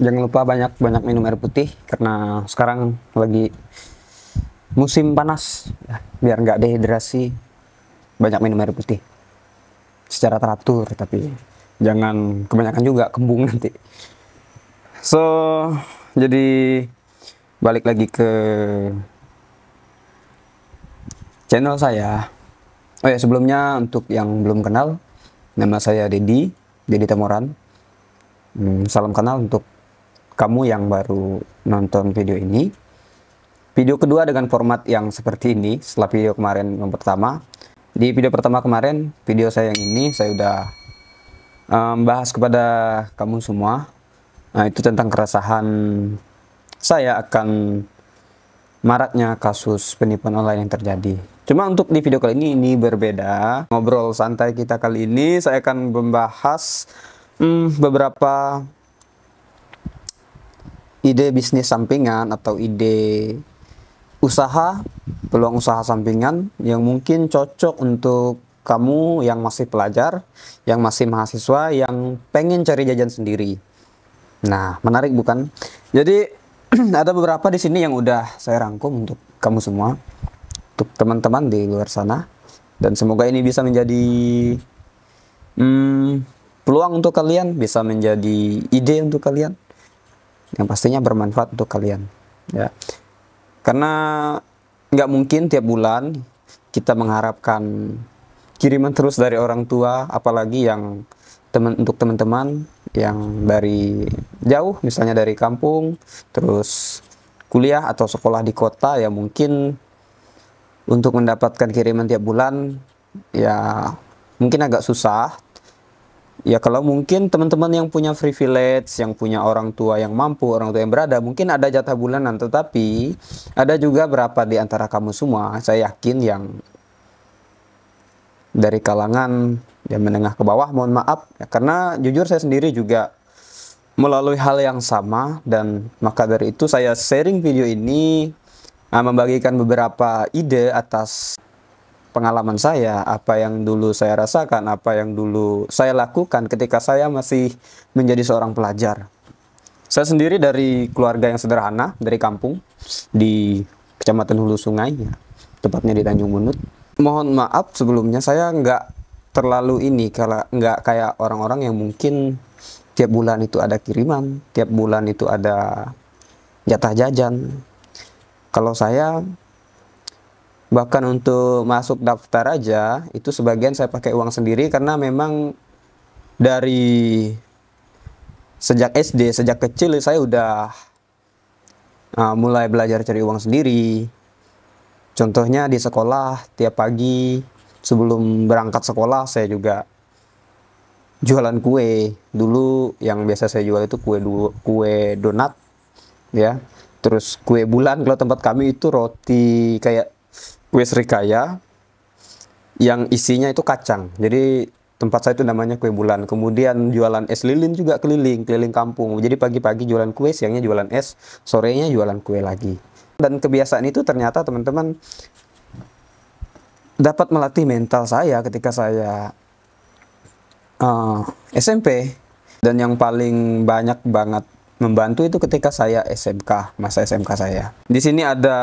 Jangan lupa banyak-banyak minum air putih karena sekarang lagi musim panas. Ya, biar nggak dehidrasi, banyak minum air putih secara teratur, tapi jangan kebanyakan juga, kembung nanti. So, jadi balik lagi ke channel saya. Oh ya, sebelumnya untuk yang belum kenal, nama saya Dedi Tamoran. Salam kenal untuk kamu yang baru nonton video ini. Video kedua dengan format yang seperti ini setelah video kemarin yang pertama. Di video pertama kemarin, video saya yang ini saya udah bahas kepada kamu semua. Nah, itu tentang keresahan saya akan maraknya kasus penipuan online yang terjadi. Cuma untuk di video kali ini berbeda. Ngobrol santai kita kali ini saya akan membahas beberapa ide bisnis sampingan atau ide usaha, peluang usaha sampingan yang mungkin cocok untuk kamu yang masih pelajar, yang masih mahasiswa, yang pengen cari jajan sendiri. Nah, menarik bukan? Jadi ada beberapa di sini yang udah saya rangkum untuk kamu semua, untuk teman-teman di luar sana, dan semoga ini bisa menjadi peluang untuk kalian, bisa menjadi ide untuk kalian, yang pastinya bermanfaat untuk kalian. Ya, karena nggak mungkin tiap bulan kita mengharapkan kiriman terus dari orang tua, apalagi yang untuk teman-teman yang dari jauh, misalnya dari kampung, terus kuliah atau sekolah di kota, ya mungkin untuk mendapatkan kiriman tiap bulan ya mungkin agak susah. Ya kalau mungkin teman-teman yang punya privilege, yang punya orang tua yang mampu, orang tua yang berada, mungkin ada jatah bulanan. Tetapi ada juga berapa di antara kamu semua, saya yakin, yang dari kalangan yang menengah ke bawah, mohon maaf ya, karena jujur saya sendiri juga melalui hal yang sama. Dan maka dari itu saya sharing video ini, membagikan beberapa ide atas pengalaman saya, apa yang dulu saya rasakan, apa yang dulu saya lakukan ketika saya masih menjadi seorang pelajar. Saya sendiri dari keluarga yang sederhana, dari kampung di Kecamatan Hulu Sungai, ya, tepatnya di Tanjung Bunut. Mohon maaf sebelumnya, saya nggak terlalu nggak kayak orang-orang yang mungkin tiap bulan itu ada kiriman, tiap bulan itu ada jatah jajan. Kalau saya bahkan untuk masuk daftar aja, itu sebagian saya pakai uang sendiri, karena memang dari sejak SD, sejak kecil saya udah mulai belajar cari uang sendiri. Contohnya di sekolah, tiap pagi sebelum berangkat sekolah saya juga jualan kue. Dulu yang biasa saya jual itu kue donat, ya. Terus kue bulan, kalau tempat kami itu roti kayak kue serikaya yang isinya itu kacang. Jadi tempat saya itu namanya kue bulan. Kemudian jualan es lilin juga keliling kampung. Jadi pagi-pagi jualan kue, siangnya jualan es, sorenya jualan kue lagi. Dan kebiasaan itu ternyata teman-teman dapat melatih mental saya ketika saya SMP. Dan yang paling banyak banget membantu itu ketika saya SMK, masa SMK saya. Di sini ada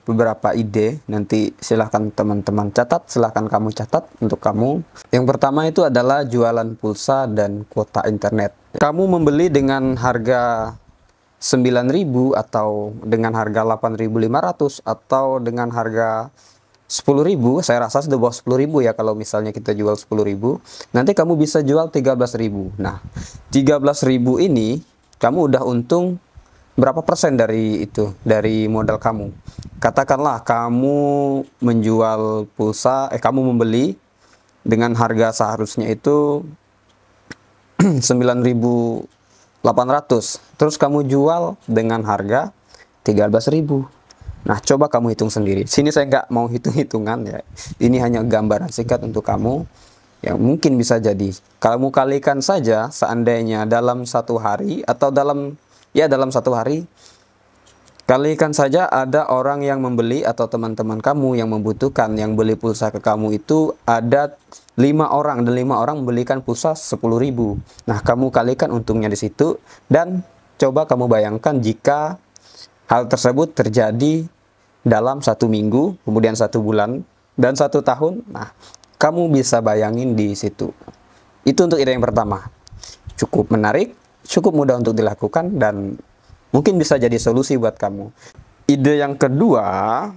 beberapa ide, nanti silahkan teman-teman catat, silahkan kamu catat untuk kamu. Yang pertama itu adalah jualan pulsa dan kuota internet. Kamu membeli dengan harga 9.000 atau dengan harga 8.500 atau dengan harga 10.000, saya rasa sudah bawah 10.000 ya kalau misalnya kita jual 10.000. Nanti kamu bisa jual 13.000. Nah, 13.000 ini kamu udah untung berapa persen dari itu, dari modal kamu. Katakanlah kamu menjual pulsa, kamu membeli dengan harga seharusnya itu 9.800, terus kamu jual dengan harga 13.000. Nah, coba kamu hitung sendiri. Sini saya nggak mau hitung-hitungan ya. Ini hanya gambaran singkat untuk kamu yang mungkin bisa jadi. Kamu kalikan saja, seandainya dalam satu hari atau dalam satu hari, kalikan saja ada orang yang membeli atau teman-teman kamu yang membutuhkan, yang beli pulsa ke kamu itu ada 5 orang, dan 5 orang membelikan pulsa 10.000. Nah, kamu kalikan untungnya di situ dan coba kamu bayangkan jika hal tersebut terjadi dalam 1 minggu, kemudian 1 bulan, dan 1 tahun. Nah, kamu bisa bayangin di situ. Itu untuk ide yang pertama. Cukup menarik, cukup mudah untuk dilakukan, dan mungkin bisa jadi solusi buat kamu. Ide yang kedua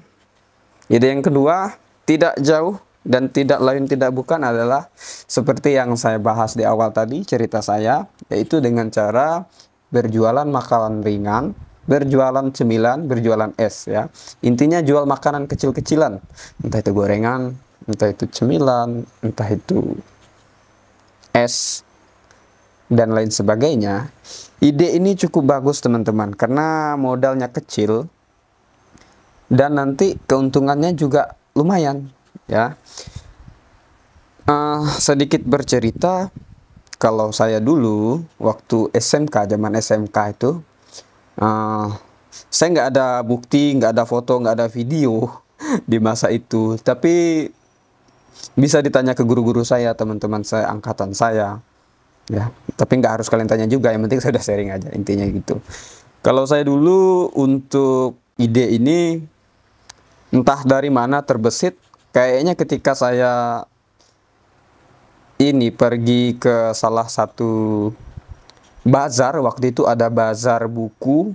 tidak jauh dan tidak lain tidak bukan adalah seperti yang saya bahas di awal tadi cerita saya, yaitu dengan cara berjualan makanan ringan, berjualan cemilan, berjualan es ya. Intinya jual makanan kecil-kecilan, entah itu gorengan, entah itu cemilan, entah itu es dan lain sebagainya. Ide ini cukup bagus teman-teman, karena modalnya kecil dan nanti keuntungannya juga lumayan ya. Sedikit bercerita, kalau saya dulu waktu SMK, zaman SMK itu, saya nggak ada bukti, nggak ada foto, nggak ada video di masa itu. Tapi bisa ditanya ke guru-guru saya, teman-teman saya, angkatan saya, ya. Tapi nggak harus kalian tanya juga, yang penting saya udah sharing aja, intinya gitu. Kalau saya dulu untuk ide ini, entah dari mana terbesit, kayaknya ketika saya ini pergi ke salah satu bazar, waktu itu ada bazar buku,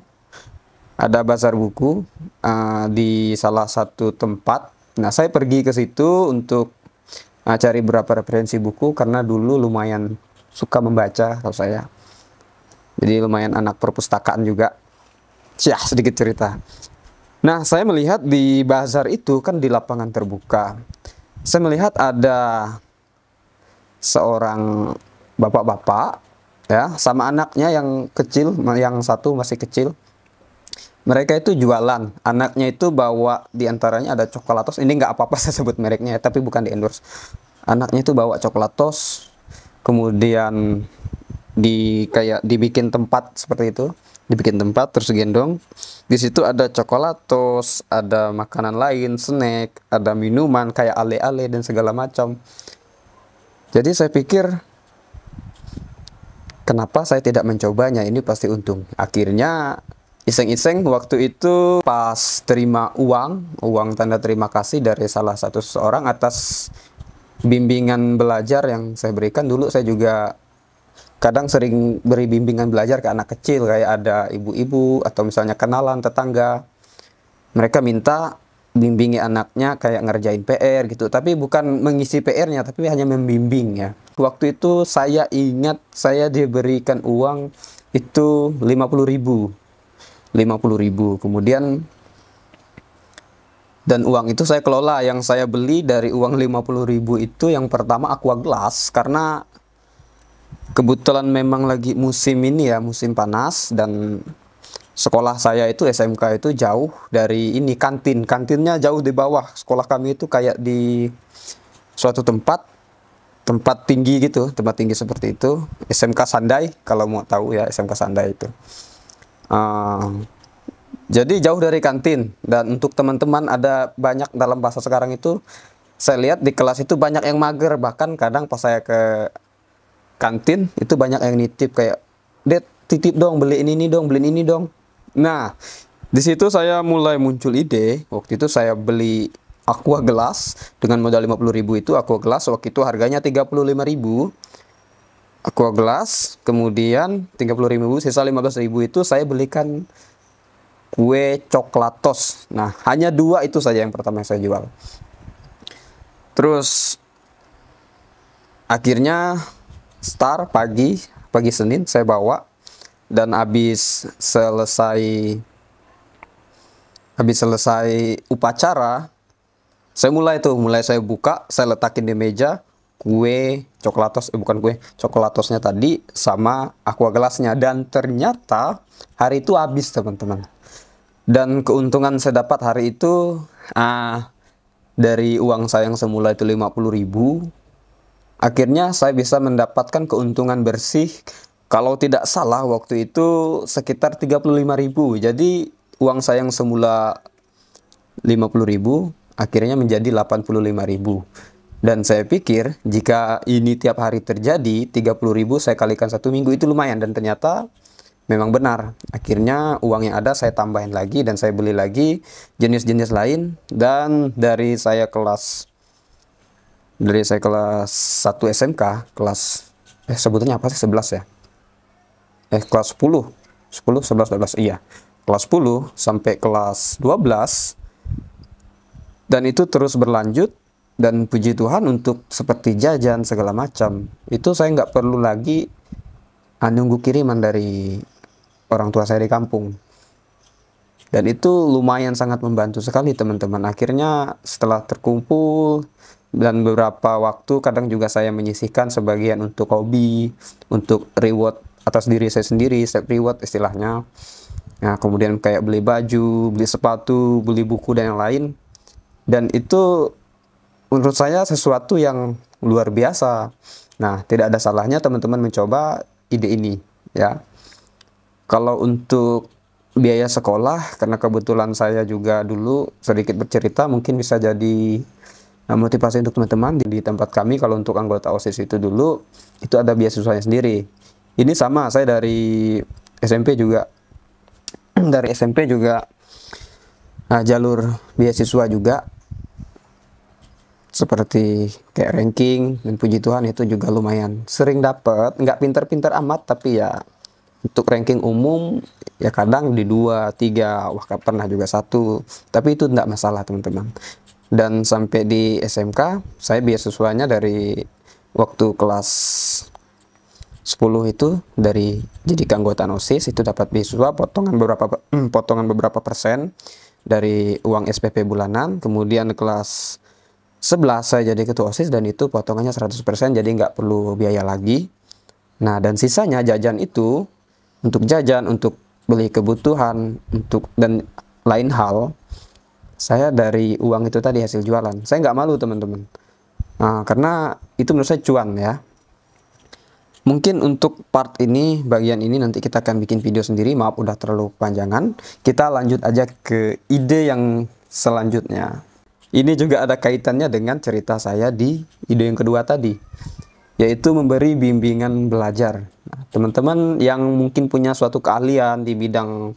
di salah satu tempat. Nah, saya pergi ke situ untuk cari beberapa referensi buku, karena dulu lumayan suka membaca kalau saya. Jadi lumayan anak perpustakaan juga. Sedikit cerita. Nah, saya melihat di bazar itu kan di lapangan terbuka. Saya melihat ada seorang bapak-bapak ya, sama anaknya yang kecil, yang satu masih kecil. Mereka itu jualan. Anaknya itu bawa, diantaranya ada coklatos. Ini nggak apa-apa saya sebut mereknya ya, tapi bukan di endorse. Anaknya itu bawa coklatos, kemudian kayak dibikin tempat seperti itu, dibikin tempat terus gendong. Di situ ada coklatos, ada makanan lain, snack, ada minuman kayak ale-ale dan segala macam. Jadi saya pikir, kenapa saya tidak mencobanya? Ini pasti untung. Akhirnya iseng-iseng waktu itu pas terima uang tanda terima kasih dari salah satu seseorang atas bimbingan belajar yang saya berikan. Dulu saya juga kadang sering beri bimbingan belajar ke anak kecil, kayak ada ibu-ibu atau misalnya kenalan tetangga. Mereka minta bimbingi anaknya kayak ngerjain PR gitu, tapi bukan mengisi PR-nya, tapi hanya membimbing ya. Waktu itu saya ingat saya diberikan uang itu 50.000. Kemudian, dan uang itu saya kelola. Yang saya beli dari uang 50.000 itu yang pertama aqua gelas, karena kebetulan memang lagi musim ini ya, musim panas, dan sekolah saya itu SMK itu jauh dari ini kantinnya jauh di bawah. Sekolah kami itu kayak di suatu tempat tinggi gitu, tempat tinggi seperti itu. SMK Sandai, kalau mau tahu ya, SMK Sandai itu. Jadi jauh dari kantin, dan untuk teman-teman ada banyak dalam bahasa sekarang itu, saya lihat di kelas itu banyak yang mager. Bahkan kadang pas saya ke kantin itu banyak yang nitip kayak, "Det, titip dong, beli ini dong, beli ini dong." Nah, di situ saya mulai muncul ide. Waktu itu saya beli aqua gelas dengan modal 50.000 itu. Aqua gelas waktu itu harganya 35.000. Aqua gelas, kemudian 30.000, sisa 15.000 itu saya belikan kue coklatos. Nah, hanya 2 itu saja yang pertama saya jual. Terus akhirnya pagi Senin saya bawa, dan habis selesai upacara, saya mulai saya buka, saya letakin di meja kue coklatos, coklatosnya tadi sama aqua gelasnya, dan ternyata hari itu habis teman-teman. Dan keuntungan saya dapat hari itu, dari uang saya yang semula itu 50.000, akhirnya saya bisa mendapatkan keuntungan bersih, kalau tidak salah waktu itu sekitar 35.000. Jadi uang saya yang semula 50.000 akhirnya menjadi 85.000. Dan saya pikir jika ini tiap hari terjadi, 30.000 saya kalikan 1 minggu itu lumayan. Dan ternyata memang benar. Akhirnya uang yang ada saya tambahin lagi dan saya beli lagi jenis-jenis lain, dan dari saya kelas 1 SMK, kelas sebutannya apa sih, 11 ya? Kelas 10, 10, 11, 12, iya. Kelas 10 sampai kelas 12, dan itu terus berlanjut, dan puji Tuhan untuk seperti jajan segala macam, itu saya nggak perlu lagi nunggu kiriman dari orang tua saya di kampung. Dan itu lumayan sangat membantu sekali teman-teman. Akhirnya setelah terkumpul dan beberapa waktu, kadang juga saya menyisihkan sebagian untuk hobi, untuk reward atas diri saya sendiri, self reward istilahnya. Nah, kemudian kayak beli baju, beli sepatu, beli buku dan yang lain. Dan itu menurut saya sesuatu yang luar biasa. Nah, tidak ada salahnya teman-teman mencoba ide ini, ya. Kalau untuk biaya sekolah, karena kebetulan saya juga dulu sedikit bercerita, mungkin bisa jadi motivasi untuk teman-teman. Di tempat kami, kalau untuk anggota OSIS itu dulu, itu ada beasiswanya sendiri. Ini sama, saya dari SMP juga, jalur beasiswa juga, seperti kayak ranking, dan puji Tuhan itu juga lumayan sering dapat. Nggak pinter-pinter amat, tapi ya untuk ranking umum ya kadang di 2, 3, wah pernah juga 1, tapi itu tidak masalah teman-teman. Dan sampai di SMK saya beasiswanya dari waktu kelas 10 itu, dari jadi keanggotaan OSIS itu dapat beasiswa potongan beberapa persen dari uang SPP bulanan. Kemudian kelas 11 saya jadi ketua OSIS, dan itu potongannya 100%, jadi nggak perlu biaya lagi. Nah, dan sisanya jajan itu untuk jajan, untuk beli kebutuhan, dan lain hal, saya dari uang itu tadi, hasil jualan. Saya nggak malu teman-teman, karena itu menurut saya cuan ya. Mungkin untuk part ini, bagian ini nanti kita akan bikin video sendiri, maaf udah terlalu panjangan. Kita lanjut aja ke ide yang selanjutnya. Ini juga ada kaitannya dengan cerita saya di ide yang kedua tadi, yaitu memberi bimbingan belajar. Nah, teman-teman yang mungkin punya suatu keahlian di bidang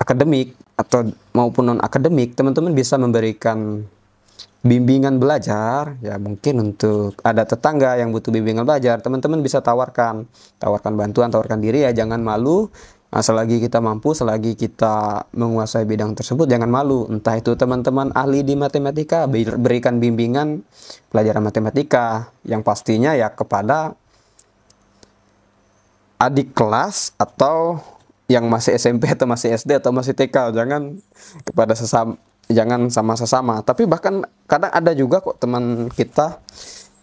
akademik atau maupun non-akademik, teman-teman bisa memberikan bimbingan belajar. Ya, mungkin untuk ada tetangga yang butuh bimbingan belajar, teman-teman bisa tawarkan bantuan, tawarkan diri ya, jangan malu. Nah, selagi kita mampu, selagi kita menguasai bidang tersebut, jangan malu. Entah itu teman-teman ahli di matematika, berikan bimbingan pelajaran matematika, yang pastinya ya kepada adik kelas atau yang masih SMP atau masih SD atau masih TK, jangan sama sesama. Tapi bahkan kadang ada juga kok teman kita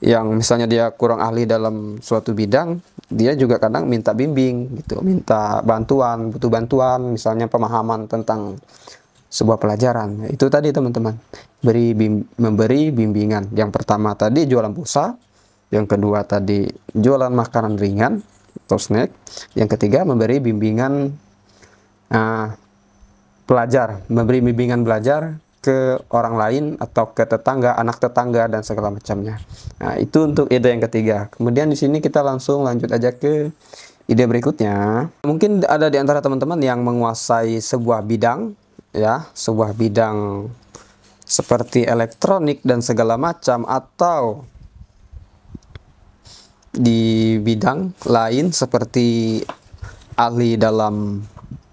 yang misalnya dia kurang ahli dalam suatu bidang, dia juga kadang minta bimbing gitu, butuh bantuan, misalnya pemahaman tentang sebuah pelajaran. Itu tadi teman-teman, memberi bimbingan. Yang pertama tadi jualan pulsa, yang kedua tadi jualan makanan ringan atau snack, yang ketiga memberi bimbingan memberi bimbingan belajar ke orang lain atau ke tetangga, anak tetangga dan segala macamnya. Nah, itu untuk ide yang ketiga. Kemudian di sini kita langsung lanjut aja ke ide berikutnya. Mungkin ada di antara teman-teman yang menguasai sebuah bidang, ya, sebuah bidang seperti elektronik dan segala macam, atau di bidang lain seperti ahli dalam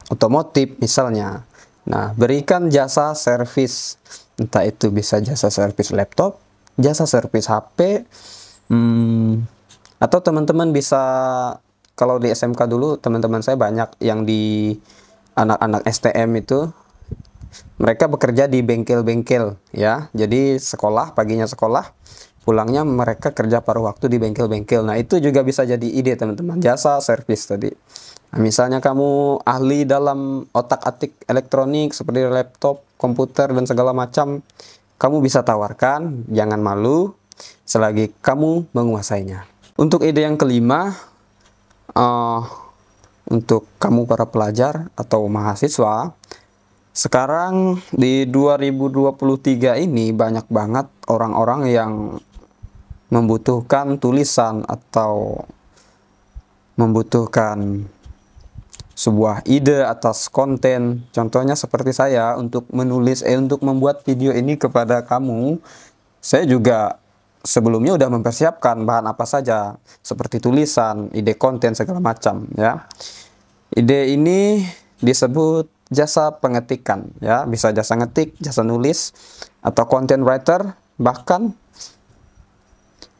otomotif misalnya. Nah, berikan jasa servis, entah itu bisa jasa servis laptop, jasa servis HP, atau teman-teman bisa, kalau di SMK dulu teman-teman saya banyak yang di anak-anak STM itu, mereka bekerja di bengkel-bengkel ya. Jadi paginya sekolah, pulangnya mereka kerja paruh waktu di bengkel-bengkel. Nah, itu juga bisa jadi ide teman-teman, jasa servis tadi. Nah, misalnya kamu ahli dalam otak-atik elektronik seperti laptop, komputer, dan segala macam, kamu bisa tawarkan, jangan malu, selagi kamu menguasainya. Untuk ide yang kelima, untuk kamu para pelajar atau mahasiswa, sekarang di 2023 ini banyak banget orang-orang yang membutuhkan tulisan atau membutuhkan sebuah ide atas konten. Contohnya seperti saya untuk untuk membuat video ini kepada kamu, saya juga sebelumnya udah mempersiapkan bahan apa saja, seperti tulisan, ide konten segala macam ya. Ide ini disebut jasa pengetikan ya, bisa jasa ngetik, jasa nulis, atau content writer. Bahkan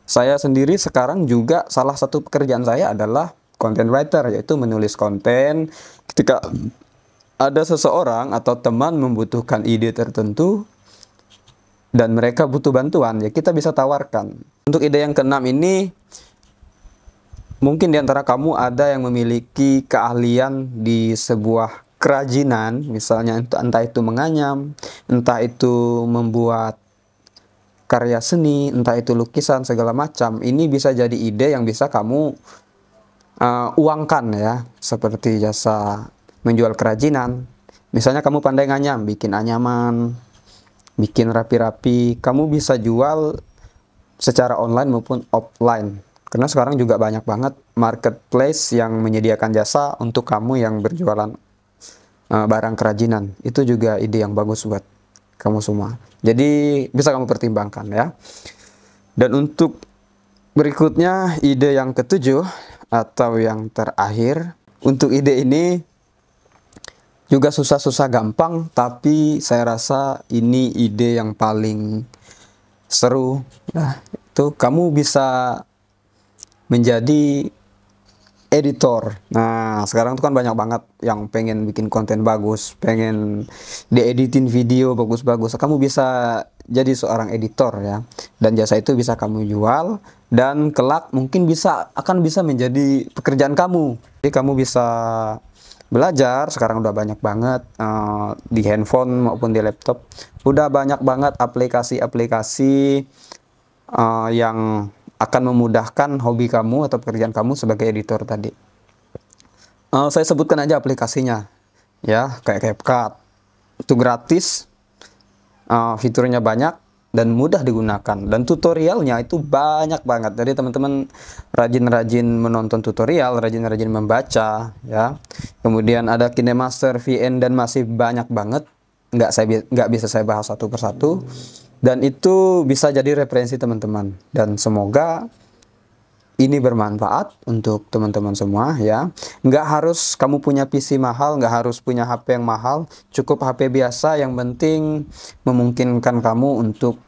saya sendiri sekarang juga salah satu pekerjaan saya adalah content writer, yaitu menulis konten. Ketika ada seseorang atau teman membutuhkan ide tertentu dan mereka butuh bantuan, ya kita bisa tawarkan. Untuk ide yang keenam ini, mungkin di antara kamu ada yang memiliki keahlian di sebuah kerajinan, misalnya entah itu menganyam, entah itu membuat karya seni, entah itu lukisan segala macam. Ini bisa jadi ide yang bisa kamu uangkan ya, seperti jasa menjual kerajinan. Misalnya kamu pandai nganyam, bikin anyaman, bikin rapi-rapi, kamu bisa jual secara online maupun offline. Karena sekarang juga banyak banget marketplace yang menyediakan jasa untuk kamu yang berjualan barang kerajinan. Itu juga ide yang bagus buat kamu semua. Jadi bisa kamu pertimbangkan ya. Dan untuk berikutnya, ide yang ketujuh atau yang terakhir. Untuk ide ini juga susah-susah gampang, tapi saya rasa ini ide yang paling seru. Nah, itu kamu bisa menjadi editor. Nah, sekarang tuh kan banyak banget yang pengen bikin konten bagus, pengen dieditin video bagus-bagus. Kamu bisa jadi seorang editor ya. Dan jasa itu bisa kamu jual, dan kelak mungkin akan bisa menjadi pekerjaan kamu. Jadi kamu bisa belajar, sekarang udah banyak banget di handphone maupun di laptop. Udah banyak banget aplikasi-aplikasi yang akan memudahkan hobi kamu atau pekerjaan kamu sebagai editor tadi. Saya sebutkan aja aplikasinya ya, kayak CapCut. Itu gratis, fiturnya banyak dan mudah digunakan, dan tutorialnya itu banyak banget. Jadi teman-teman rajin-rajin menonton tutorial, rajin-rajin membaca ya. Kemudian ada KineMaster, VN, dan masih banyak banget. Nggak bisa saya bahas satu persatu. Dan itu bisa jadi referensi teman-teman. Dan semoga ini bermanfaat untuk teman-teman semua ya. Nggak harus kamu punya PC mahal, nggak harus punya HP yang mahal. Cukup HP biasa, yang penting memungkinkan kamu untuk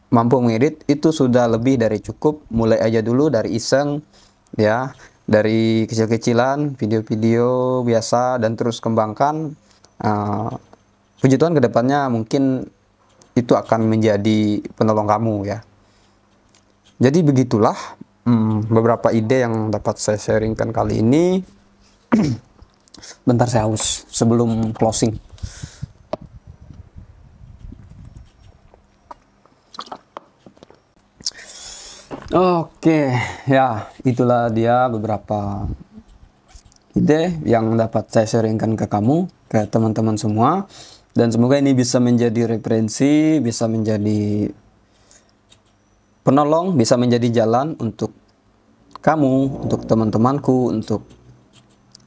mampu mengedit, itu sudah lebih dari cukup. Mulai aja dulu dari iseng ya, dari kecil-kecilan, video-video biasa, dan terus kembangkan. Puji Tuhan kedepannya mungkin itu akan menjadi penolong kamu ya. Jadi begitulah beberapa ide yang dapat saya sharingkan kali ini. Bentar, saya haus sebelum closing. Oke, ya itulah dia beberapa ide yang dapat saya sharingkan ke kamu, ke teman-teman semua. Dan semoga ini bisa menjadi referensi, bisa menjadi penolong, bisa menjadi jalan untuk kamu, untuk teman-temanku, untuk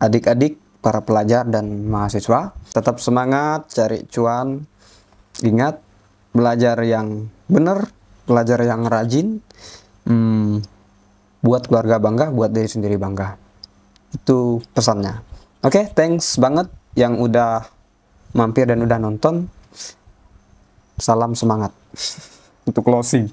adik-adik, para pelajar dan mahasiswa. Tetap semangat, cari cuan. Ingat, belajar yang benar, belajar yang rajin, buat keluarga bangga, buat diri sendiri bangga. Itu pesannya. Oke, thanks banget yang udah mampir dan udah nonton. Salam semangat untuk closing.